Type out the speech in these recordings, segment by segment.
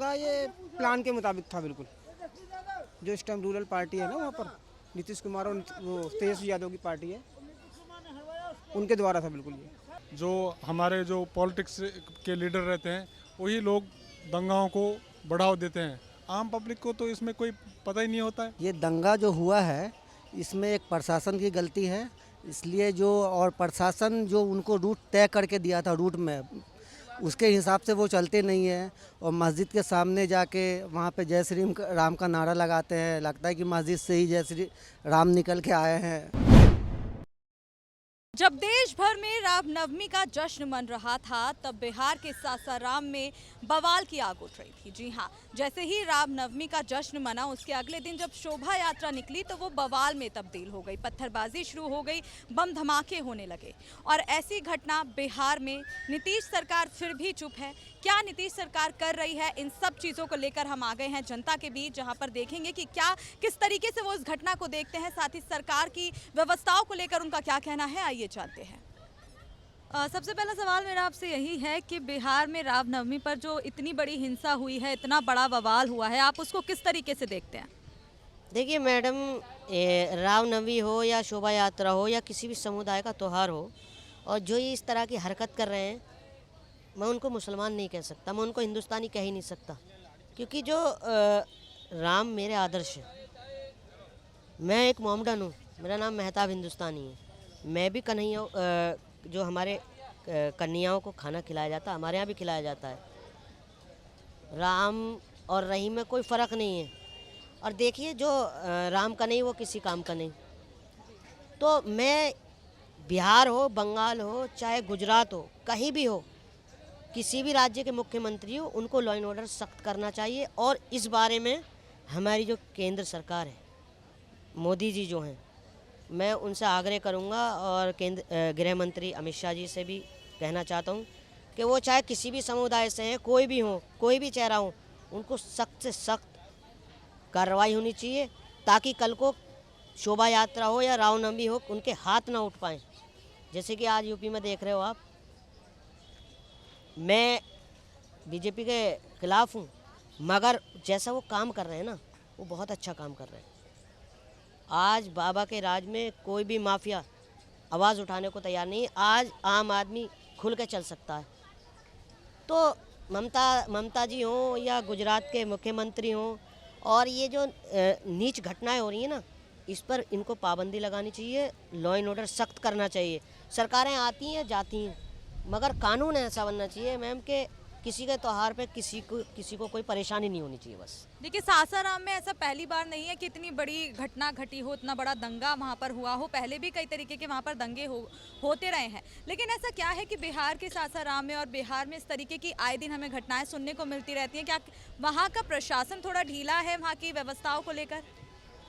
दंगा ये प्लान के मुताबिक था बिल्कुल। जो इस टाइम रूरल पार्टी है ना वहाँ पर नीतीश कुमार और वो तेजस्वी यादव की पार्टी है, उनके द्वारा था बिल्कुल ये। जो हमारे जो पॉलिटिक्स के लीडर रहते हैं वही लोग दंगाओं को बढ़ावा देते हैं। आम पब्लिक को तो इसमें कोई पता ही नहीं होता है। ये दंगा जो हुआ है इसमें एक प्रशासन की गलती है, इसलिए जो और प्रशासन जो उनको रूट तय करके दिया था रूट में उसके हिसाब से वो चलते नहीं है और मस्जिद के सामने जाके वहाँ पे जय श्री राम का नारा लगाते हैं। लगता है कि मस्जिद से ही जय श्री राम निकल के आए हैं। जब देश भर में रामनवमी का जश्न मन रहा था तब बिहार के सासाराम में बवाल की आग उठ रही थी। जी हाँ, जैसे ही रामनवमी का जश्न मना उसके अगले दिन जब शोभा यात्रा निकली तो वो बवाल में तब्दील हो गई, पत्थरबाजी शुरू हो गई, बम धमाके होने लगे। और ऐसी घटना बिहार में नीतीश सरकार फिर भी चुप है। क्या नीतीश सरकार कर रही है, इन सब चीज़ों को लेकर हम आ गए हैं जनता के बीच, जहां पर देखेंगे कि क्या किस तरीके से वो इस घटना को देखते हैं, साथ ही सरकार की व्यवस्थाओं को लेकर उनका क्या कहना है, आइए जानते हैं। सबसे पहला सवाल मेरा आपसे यही है कि बिहार में रामनवमी पर जो इतनी बड़ी हिंसा हुई है, इतना बड़ा बवाल हुआ है, आप उसको किस तरीके से देखते हैं? देखिए मैडम, रामनवमी हो या शोभा यात्रा हो या किसी भी समुदाय का त्यौहार हो, और जो ये इस तरह की हरकत कर रहे हैं, मैं उनको मुसलमान नहीं कह सकता, मैं उनको हिंदुस्तानी कह ही नहीं सकता, क्योंकि जो राम मेरे आदर्श है। मैं एक मोमडन हूँ, मेरा नाम मेहताब हिंदुस्तानी है। मैं भी कन्हैया जो हमारे कन्याओं को खाना खिलाया जाता है, हमारे यहाँ भी खिलाया जाता है। राम और रहीम में कोई फ़र्क नहीं है। और देखिए, जो राम का नहीं वो किसी काम का नहीं। तो मैं बिहार हो, बंगाल हो, चाहे गुजरात हो, कहीं भी हो, किसी भी राज्य के मुख्यमंत्री हो, उनको लॉ एंड ऑर्डर सख्त करना चाहिए। और इस बारे में हमारी जो केंद्र सरकार है, मोदी जी जो हैं, मैं उनसे आग्रह करूंगा और केंद्र गृह मंत्री अमित शाह जी से भी कहना चाहता हूं कि वो चाहे किसी भी समुदाय से हैं, कोई भी हो, कोई भी चेहरा हो, उनको सख्त से सख्त कार्रवाई होनी चाहिए, ताकि कल को शोभा यात्रा हो या रामनवमी हो, उनके हाथ ना उठ पाएँ। जैसे कि आज यूपी में देख रहे हो आप। मैं बीजेपी के खिलाफ हूँ, मगर जैसा वो काम कर रहे हैं ना, वो बहुत अच्छा काम कर रहे हैं। आज बाबा के राज में कोई भी माफिया आवाज़ उठाने को तैयार नहीं है। आज आम आदमी खुल के चल सकता है। तो ममता जी हों या गुजरात के मुख्यमंत्री हों, और ये जो नीच घटनाएं हो रही हैं ना, इस पर इनको पाबंदी लगानी चाहिए, लॉ एंड ऑर्डर सख्त करना चाहिए। सरकारें आती हैं जाती हैं, मगर कानून ऐसा बनना चाहिए मैम कि किसी के त्यौहार पे किसी को कोई परेशानी नहीं होनी चाहिए। बस देखिए, सासाराम में ऐसा पहली बार नहीं है कि इतनी बड़ी घटना घटी हो, इतना बड़ा दंगा वहाँ पर हुआ हो। पहले भी कई तरीके के वहाँ पर दंगे होते रहे हैं, लेकिन ऐसा क्या है कि बिहार के सासाराम में और बिहार में इस तरीके की आए दिन हमें घटनाएं सुनने को मिलती रहती हैं? क्या वहाँ का प्रशासन थोड़ा ढीला है वहाँ की व्यवस्थाओं को लेकर?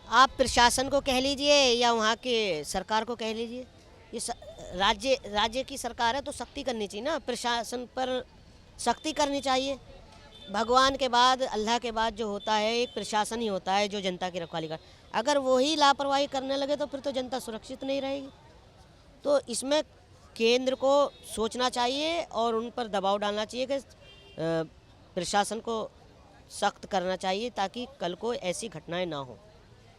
आप प्रशासन को कह लीजिए या वहाँ के सरकार को कह लीजिए, ये राज्य की सरकार है तो सख्ती करनी चाहिए ना, प्रशासन पर सख्ती करनी चाहिए। भगवान के बाद, अल्लाह के बाद जो होता है एक प्रशासन ही होता है जो जनता की रखवाली कर। अगर वही लापरवाही करने लगे तो फिर तो जनता सुरक्षित नहीं रहेगी। तो इसमें केंद्र को सोचना चाहिए और उन पर दबाव डालना चाहिए कि प्रशासन को सख्त करना चाहिए, ताकि कल को ऐसी घटनाएं ना हो।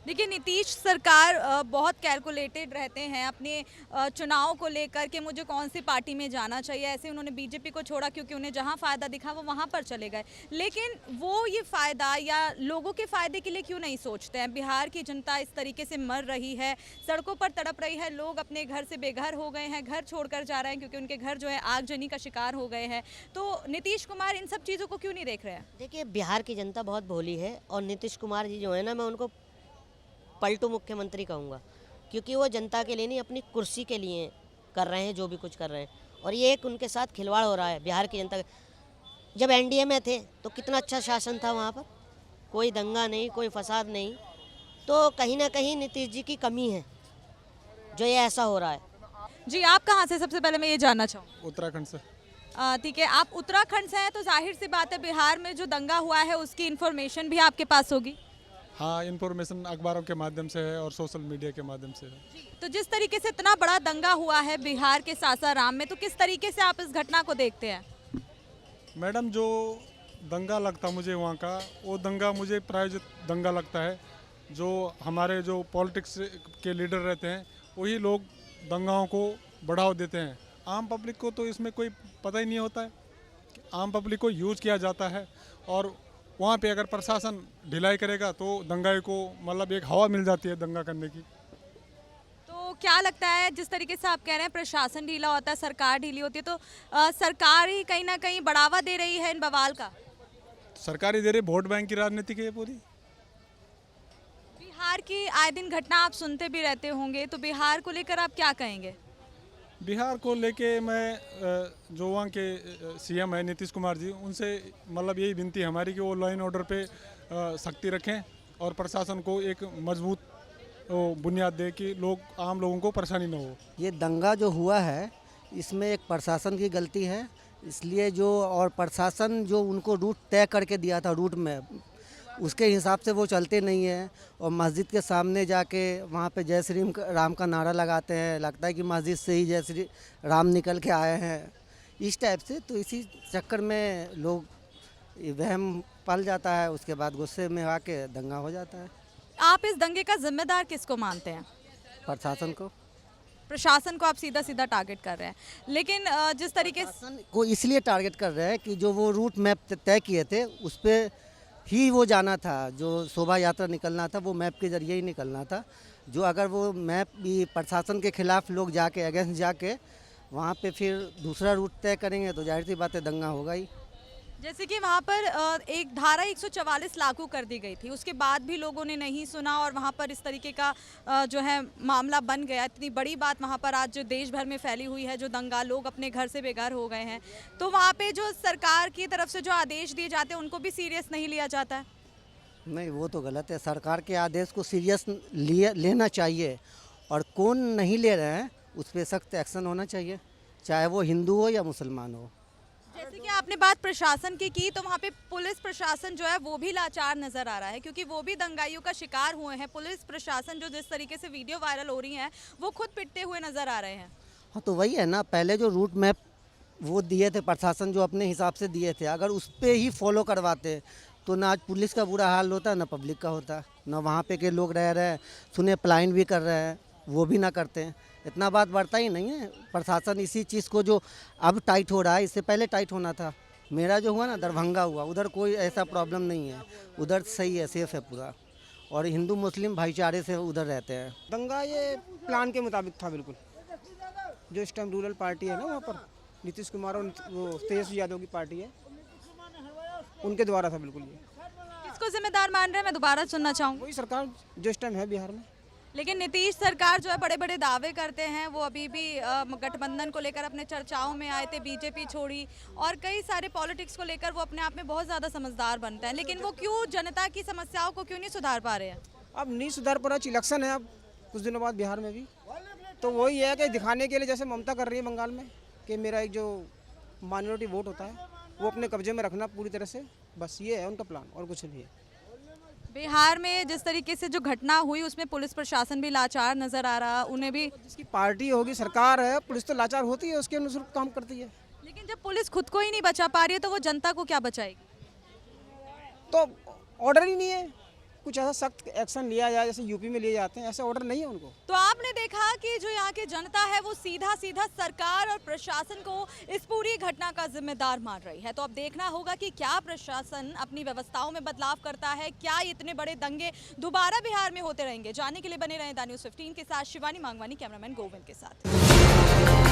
देखिए, नीतीश सरकार बहुत कैलकुलेटेड रहते हैं अपने चुनाव को लेकर कि मुझे कौन सी पार्टी में जाना चाहिए। ऐसे उन्होंने बीजेपी को छोड़ा क्योंकि उन्हें जहां फ़ायदा दिखा वो वहां पर चले गए, लेकिन वो ये फ़ायदा या लोगों के फ़ायदे के लिए क्यों नहीं सोचते हैं? बिहार की जनता इस तरीके से मर रही है, सड़कों पर तड़प रही है, लोग अपने घर से बेघर हो गए हैं, घर छोड़कर जा रहे हैं क्योंकि उनके घर जो है आगजनी का शिकार हो गए हैं। तो नीतीश कुमार इन सब चीज़ों को क्यों नहीं देख रहे हैं? देखिए, बिहार की जनता बहुत भोली है, और नीतीश कुमार जी जो है ना, मैं उनको पलटू मुख्यमंत्री कहूँगा, क्योंकि वो जनता के लिए नहीं, अपनी कुर्सी के लिए कर रहे हैं जो भी कुछ कर रहे हैं। और ये एक उनके साथ खिलवाड़ हो रहा है बिहार की जनता। जब एनडीए में थे तो कितना अच्छा शासन था, वहाँ पर कोई दंगा नहीं, कोई फसाद नहीं। तो कहीं ना कहीं नीतीश जी की कमी है जो ये ऐसा हो रहा है। जी, आप कहाँ से? सबसे पहले मैं ये जानना चाहूँ। उत्तराखंड से। ठीक है, आप उत्तराखंड से हैं तो जाहिर सी बात है बिहार में जो दंगा हुआ है उसकी इन्फॉर्मेशन भी आपके पास होगी। हाँ, इन्फॉर्मेशन अखबारों के माध्यम से है और सोशल मीडिया के माध्यम से है। तो जिस तरीके से इतना बड़ा दंगा हुआ है बिहार के सासाराम में, तो किस तरीके से आप इस घटना को देखते हैं? मैडम, जो दंगा लगता मुझे वहाँ का, वो दंगा मुझे प्रायोजित दंगा लगता है। जो हमारे जो पॉलिटिक्स के लीडर रहते हैं वही लोग दंगाओं को बढ़ावा देते हैं। आम पब्लिक को तो इसमें कोई पता ही नहीं होता है। आम पब्लिक को यूज किया जाता है और वहाँ पे अगर प्रशासन ढिलाई करेगा तो दंगाई को मतलब एक हवा मिल जाती है दंगा करने की। तो क्या लगता है, जिस तरीके से आप कह रहे हैं प्रशासन ढीला होता है, सरकार ढीली होती है, तो सरकार ही कहीं ना कहीं बढ़ावा दे रही है इन बवाल का? सरकारी दे रही, वोट बैंक की राजनीति की है पूरी। बिहार की आए दिन घटना आप सुनते भी रहते होंगे, तो बिहार को लेकर आप क्या कहेंगे? बिहार को लेके मैं जो वहाँ के सीएम है नीतीश कुमार जी, उनसे मतलब यही विनती है हमारी कि वो लॉ एंड ऑर्डर पे सख्ती रखें और प्रशासन को एक मजबूत बुनियाद दे कि आम लोगों को परेशानी न हो। ये दंगा जो हुआ है इसमें एक प्रशासन की गलती है, इसलिए और प्रशासन जो उनको रूट तय करके दिया था, रूट में उसके हिसाब से वो चलते नहीं हैं और मस्जिद के सामने जाके वहाँ पे जय श्री राम का नारा लगाते हैं। लगता है कि मस्जिद से ही जय श्री राम निकल के आए हैं, इस टाइप से। तो इसी चक्कर में लोग वहम पल जाता है, उसके बाद गुस्से में आके दंगा हो जाता है। आप इस दंगे का जिम्मेदार किसको मानते हैं? प्रशासन को। प्रशासन को आप सीधा सीधा टारगेट कर रहे हैं, लेकिन जिस तरीके से प्रशासन को इसलिए टारगेट कर रहे हैं कि जो वो रूट मैप तय किए थे उस पर ही वो जाना था, जो शोभा यात्रा निकलना था वो मैप के जरिए ही निकलना था। जो अगर वो मैप भी प्रशासन के खिलाफ लोग जाके अगेंस्ट जाके वहाँ पे फिर दूसरा रूट तय करेंगे तो जाहिर सी बात है दंगा होगा ही। जैसे कि वहाँ पर एक धारा 144 लागू कर दी गई थी, उसके बाद भी लोगों ने नहीं सुना और वहाँ पर इस तरीके का जो है मामला बन गया। इतनी बड़ी बात वहाँ पर आज जो देश भर में फैली हुई है, जो दंगा, लोग अपने घर से बेघर हो गए हैं, तो वहाँ पे जो सरकार की तरफ से जो आदेश दिए जाते हैं उनको भी सीरियस नहीं लिया जाता है। नहीं, वो तो गलत है। सरकार के आदेश को सीरियस लेना चाहिए और कौन नहीं ले रहे हैं उस पर सख्त एक्शन होना चाहिए, चाहे वो हिंदू हो या मुसलमान हो। जैसे कि आपने बात प्रशासन की, तो वहाँ पे पुलिस प्रशासन जो है वो भी लाचार नजर आ रहा है, क्योंकि वो भी दंगाइयों का शिकार हुए हैं। पुलिस प्रशासन जो जिस तरीके से वीडियो वायरल हो रही हैं वो खुद पिटते हुए नजर आ रहे हैं। हाँ, तो वही है ना, पहले जो रूट मैप वो दिए थे प्रशासन, जो अपने हिसाब से दिए थे, अगर उस पर ही फॉलो करवाते तो ना आज पुलिस का बुरा हाल होता, ना पब्लिक का होता, ना वहाँ पे के लोग रह रहे हैं, सुने पलायन भी कर रहे हैं, वो भी ना करते हैं। इतना बात बढ़ता ही नहीं है। प्रशासन इसी चीज़ को जो अब टाइट हो रहा है, इससे पहले टाइट होना था। मेरा जो हुआ ना दरभंगा हुआ, उधर कोई ऐसा प्रॉब्लम नहीं है, उधर सही है, सेफ है पूरा, और हिंदू मुस्लिम भाईचारे से उधर रहते हैं। दंगा ये प्लान के मुताबिक था बिल्कुल। जो इस टाइम रूरल पार्टी है ना, वहाँ पर नीतीश कुमार और वो तेजस्वी यादव की पार्टी है, उनके द्वारा था बिल्कुल ये। किसको जिम्मेदार मान रहे हैं, मैं दोबारा सुनना चाहूँगी। वही सरकार जो इस टाइम है बिहार में। लेकिन नीतीश सरकार जो है बड़े बड़े दावे करते हैं, वो अभी भी गठबंधन को लेकर अपने चर्चाओं में आए थे, बीजेपी छोड़ी, और कई सारे पॉलिटिक्स को लेकर वो अपने आप में बहुत ज़्यादा समझदार बनते हैं, लेकिन वो क्यों जनता की समस्याओं को क्यों नहीं सुधार पा रहे हैं? अब नहीं सुधार पा रहा, इलेक्शन है अब कुछ दिनों बाद बिहार में भी, तो वही है कि दिखाने के लिए, जैसे ममता कर रही है बंगाल में, कि मेरा एक जो माइनॉरिटी वोट होता है वो अपने कब्जे में रखना पूरी तरह से, बस ये है उनका प्लान, और कुछ नहीं है। बिहार में जिस तरीके से जो घटना हुई उसमें पुलिस प्रशासन भी लाचार नजर आ रहा, उन्हें भी, जिसकी पार्टी होगी, सरकार है, पुलिस तो लाचार होती है, उसके अनुसार काम करती है। लेकिन जब पुलिस खुद को ही नहीं बचा पा रही है तो वो जनता को क्या बचाएगी? तो ऑर्डर ही नहीं है, कुछ ऐसा सख्त एक्शन लिया जाए जैसे यूपी में लिए जाते हैं, ऐसा ऑर्डर नहीं है उनको। तो आपने देखा कि जो यहाँ की जनता है वो सीधा सीधा सरकार और प्रशासन को इस पूरी घटना का जिम्मेदार मान रही है। तो अब देखना होगा कि क्या प्रशासन अपनी व्यवस्थाओं में बदलाव करता है, क्या इतने बड़े दंगे दोबारा बिहार में होते रहेंगे। जानने के लिए बने रहें द न्यूज़ 15 के साथ। शिवानी मांगवानी, कैमरामैन गोविंद के साथ।